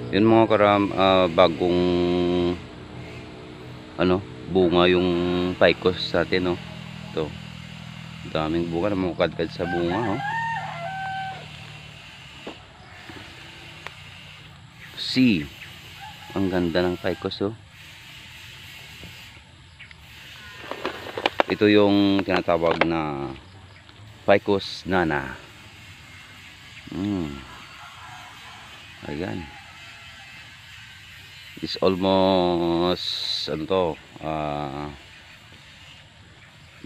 Yun mga karam, bagong bunga yung ficus sa atin, no. Ito, daming bunga na mukadkad sa bunga, oh. Ang ganda ng ficus, oh. Ito yung tinatawag na ficus nana. Ayan. It's almost 9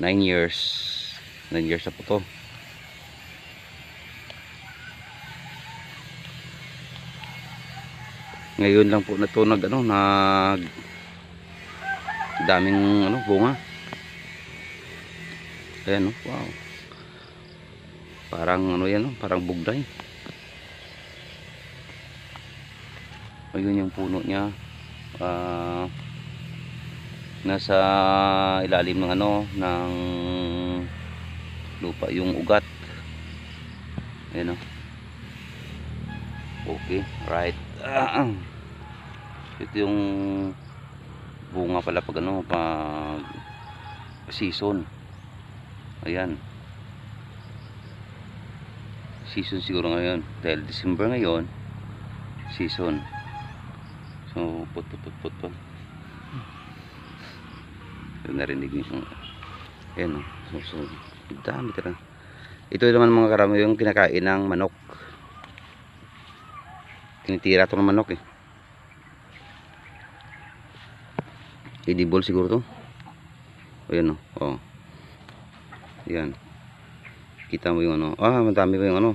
years. 9 years na po to. Ngayon lang po na to nag daming bunga. Ayan, oh, wow. Parang yan, parang bugday. Ayun yung puno niya. Nasa ilalim ng ng lupa yung ugat. Ayan, oh. Okay, right. Ito yung bunga pala pag pag season. Ayan, season siguro ngayon dahil December ngayon, season. So put. Narinig niyo. Ayan, so dami talaga. Ito naman mga karami yung kinakain ng manok. Tinitira ito ng manok, eh. Edible siguro to. Ayan, oh. Ayan, kita mo yung madami pa yung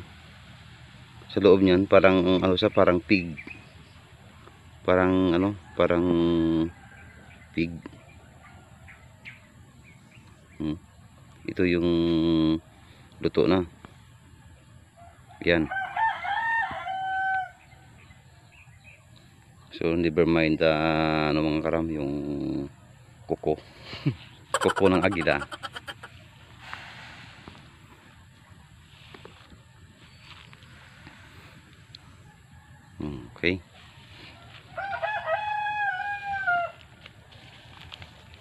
sa loob niyan. Parang parang pig. Parang parang pig. Ito yung luto na. Yan. So never mind mga karam, yung kuko. Kuko ng agila. Okay.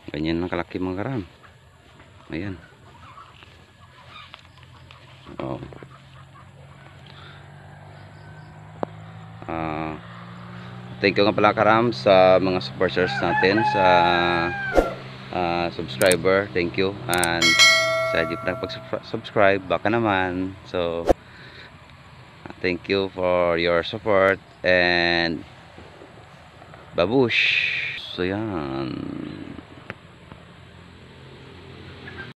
Ganyan lang kalaki mga karam. Ayan. Oh. Thank you nga pala karam sa mga supporters natin, sa subscriber. Thank you. And sa di pa nagpag-subscribe, baka naman. So thank you for your support and babush. So yan.